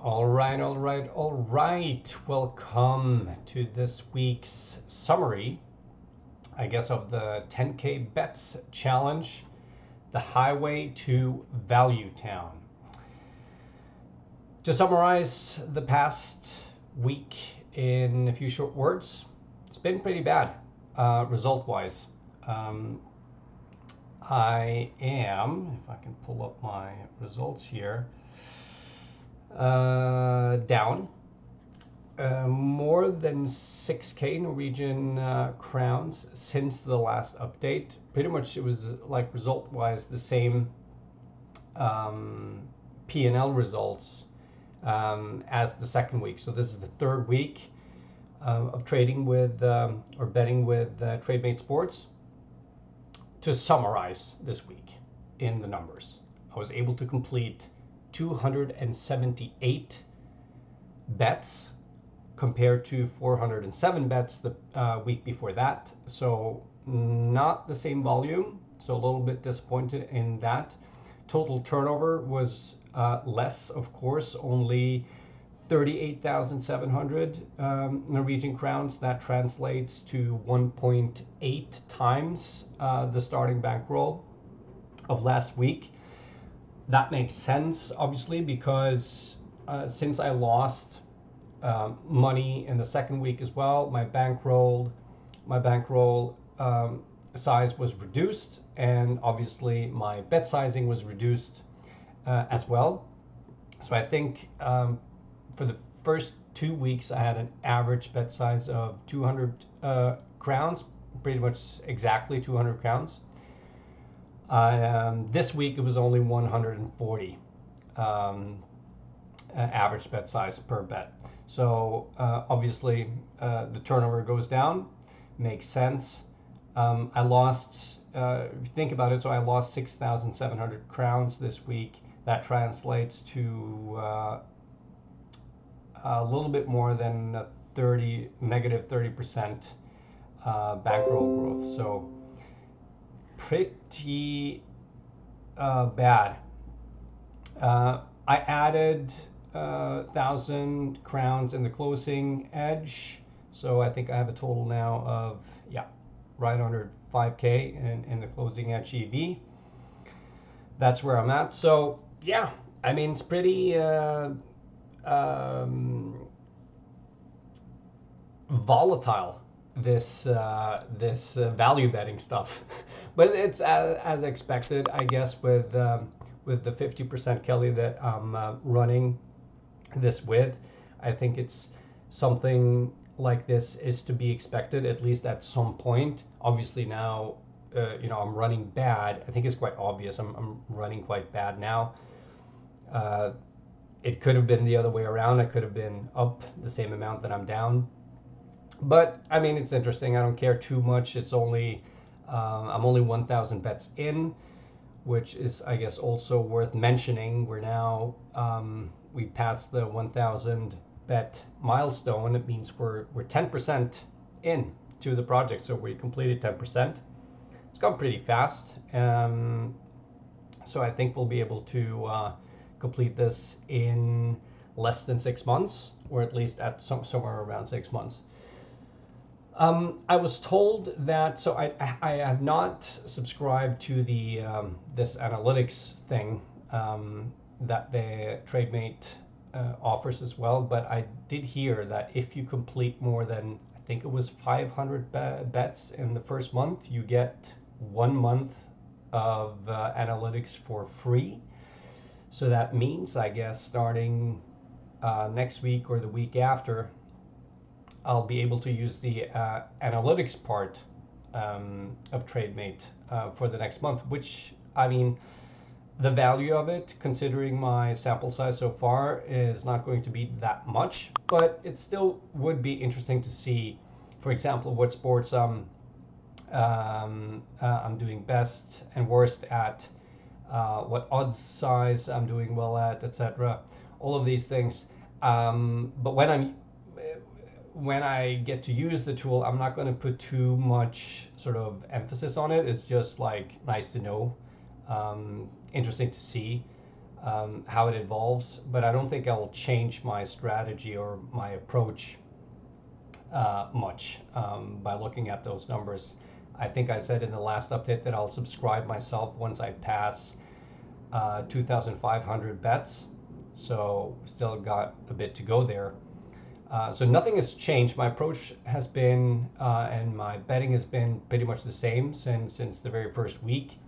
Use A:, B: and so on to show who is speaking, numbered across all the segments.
A: All right. Welcome to this week's summary, I guess, of the 10K Bets Challenge, the highway to Value Town. To summarize the past week in a few short words, it's been pretty bad, result wise. I am, if I can pull up my results here, down more than 6k Norwegian crowns since the last update. Pretty much it was like result wise the same P&L results as the second week. So this is the third week of trading with or betting with TradeMate Sports. To summarize this week in the numbers, I was able to complete 278 bets compared to 407 bets the week before that. So not the same volume. So a little bit disappointed in that. Total turnover was less, of course, only 38,700 Norwegian crowns. That translates to 1.8 times the starting bankroll of last week. That makes sense, obviously, because since I lost money in the second week as well, my bankroll size was reduced, and obviously my bet sizing was reduced as well. So I think for the first 2 weeks I had an average bet size of 200 crowns, pretty much exactly 200 crowns. This week it was only 140 average bet size per bet. So obviously the turnover goes down, makes sense. I lost, if you think about it, so I lost 6,700 crowns this week. That translates to a little bit more than negative 30% bankroll growth. So pretty bad. I added 1,000 crowns in the closing edge, so I think I have a total now of right under 5k in the closing edge EV. That's where I'm at. So yeah, I mean it's pretty volatile, this value betting stuff, but it's as expected, I guess, with the 50% Kelly that I'm running this with. I think it's something like this is to be expected, at least at some point. Obviously now, I'm running bad. I think it's quite obvious I'm running quite bad now. It could have been the other way around. I could have been up the same amount that I'm down. But I mean, it's interesting. I don't care too much. It's only I'm only 1,000 bets in, which is, I guess, also worth mentioning. We're now we passed the 1,000 bet milestone. It means we're 10% in to the project. So we completed 10%. It's gone pretty fast. So I think we'll be able to complete this in less than 6 months, or at least at somewhere around 6 months. I was told that, so I have not subscribed to the this analytics thing that the TradeMate offers as well, but I did hear that if you complete more than, I think it was 500 bets in the first month, you get 1 month of analytics for free. So that means, I guess, starting next week or the week after, I'll be able to use the analytics part of TradeMate for the next month, which, I mean, the value of it, considering my sample size so far, is not going to be that much, but it still would be interesting to see, for example, what sports I'm doing best and worst at, what odds size I'm doing well at, etc. All of these things. But when I get to use the tool, I'm not going to put too much sort of emphasis on it. It's just like nice to know, interesting to see. how it evolves, but I don't think I will change my strategy or my approach much by looking at those numbers. I think I said in the last update that I'll subscribe myself once I pass 2,500 bets. So still got a bit to go there. So nothing has changed. My approach has been, and my betting has been pretty much the same since the very first week.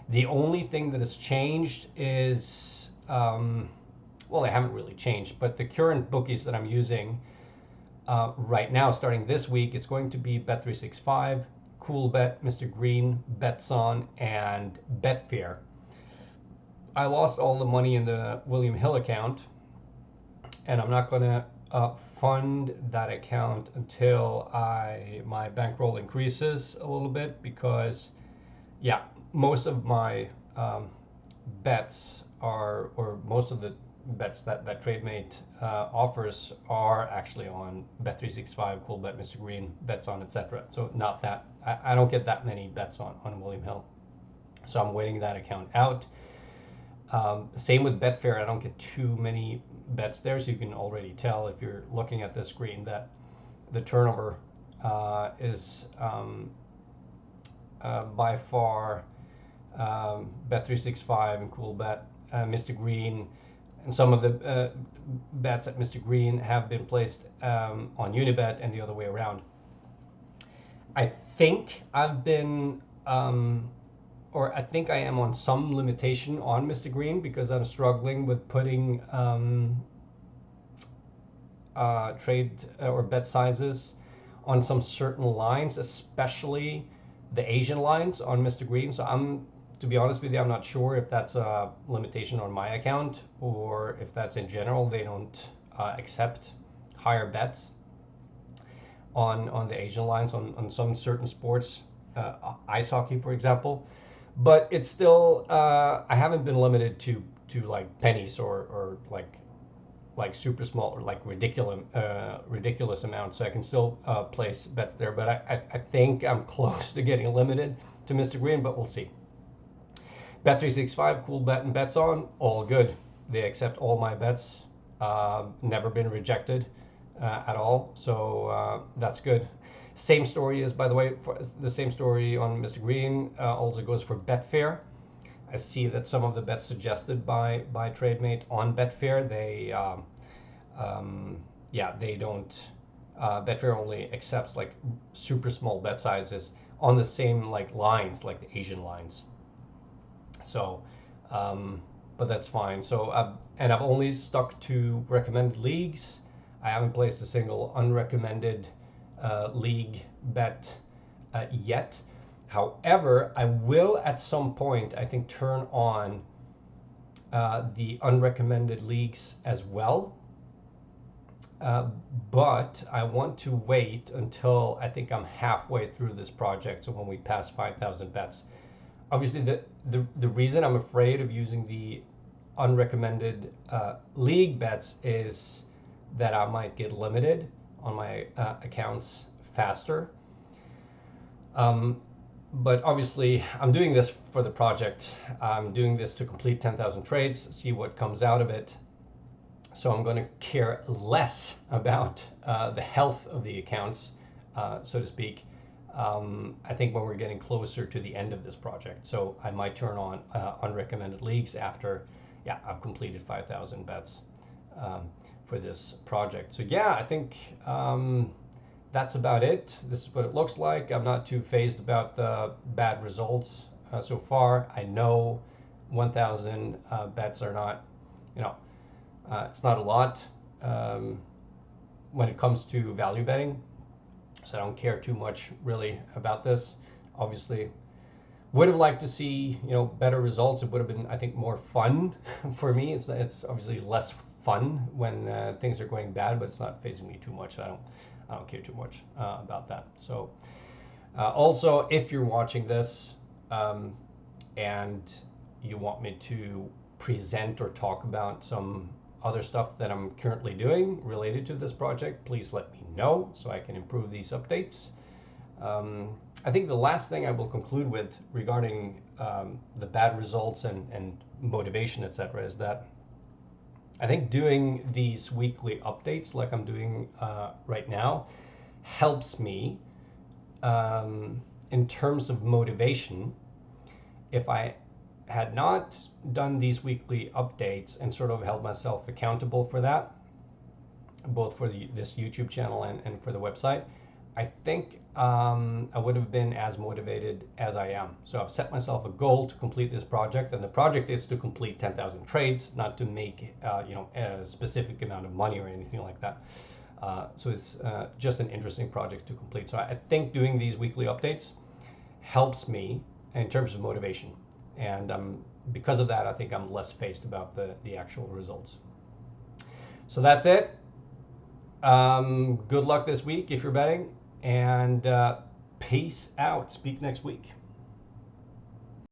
A: The only thing that has changed is, well, they haven't really changed, but the current bookies that I'm using right now, starting this week, it's going to be Bet365, Coolbet, Mr. Green, Betson, and Betfair. I lost all the money in the William Hill account, and I'm not going to fund that account until my bankroll increases a little bit, because yeah, most of my bets are, or most of the bets that TradeMate offers are actually on Bet365, Coolbet, Mr. Green, Betson, etc. So not that I don't get that many bets on William Hill, so I'm waiting that account out. Same with Betfair. I don't get too many bets there, so you can already tell if you're looking at this screen that the turnover is by far Bet365 and Coolbet, Mr. Green, and some of the bets at Mr. Green have been placed on Unibet and the other way around. I think I've been or I think I am on some limitation on Mr. Green, because I'm struggling with putting trade or bet sizes on some certain lines, especially the Asian lines on Mr. Green. So to be honest with you, I'm not sure if that's a limitation on my account or if that's in general. They don't accept higher bets on the Asian lines on some certain sports, ice hockey, for example. But it's still, I haven't been limited to like pennies or like super small or like ridiculous amounts. So I can still place bets there. But I think I'm close to getting limited to Mr. Green, but we'll see. Bet365, Coolbet, and Betson, all good. They accept all my bets. Never been rejected at all. So that's good. Same story is, by the way, the same story on Mr. Green also goes for Betfair. I see that some of the bets suggested by TradeMate on Betfair, they they don't. Betfair only accepts like super small bet sizes on the same like lines, like the Asian lines. So, but that's fine. So I've only stuck to recommended leagues. I haven't placed a single unrecommended league bet yet. However, I will at some point, I think, turn on the unrecommended leagues as well. But I want to wait until I think I'm halfway through this project. So when we pass 5,000 bets, obviously the reason I'm afraid of using the unrecommended league bets is that I might get limited on my accounts faster. But obviously I'm doing this for the project. I'm doing this to complete 10,000 trades, see what comes out of it. So I'm going to care less about the health of the accounts, so to speak. I think when we're getting closer to the end of this project. So I might turn on unrecommended leagues after, I've completed 5,000 bets for this project. So I think that's about it. This is what it looks like. I'm not too phased about the bad results so far. I know 1,000 bets are not, it's not a lot when it comes to value betting. So I don't care too much really about this. Obviously, would have liked to see better results. It would have been, I think, more fun for me. It's obviously less fun when things are going bad, but it's not phasing me too much. I don't care too much about that. So also, if you're watching this and you want me to present or talk about some other stuff that I'm currently doing related to this project, please let me know so I can improve these updates. I think the last thing I will conclude with regarding the bad results and motivation, etc., is that I think doing these weekly updates like I'm doing right now helps me in terms of motivation. If I had not done these weekly updates and sort of held myself accountable for that, both for this YouTube channel and for the website, I think I would have been as motivated as I am. So I've set myself a goal to complete this project, and the project is to complete 10,000 trades, not to make a specific amount of money or anything like that. So it's just an interesting project to complete. So I think doing these weekly updates helps me in terms of motivation, and because of that, I think I'm less phased about the actual results. So that's it. Good luck this week if you're betting, and peace out. Speak next week.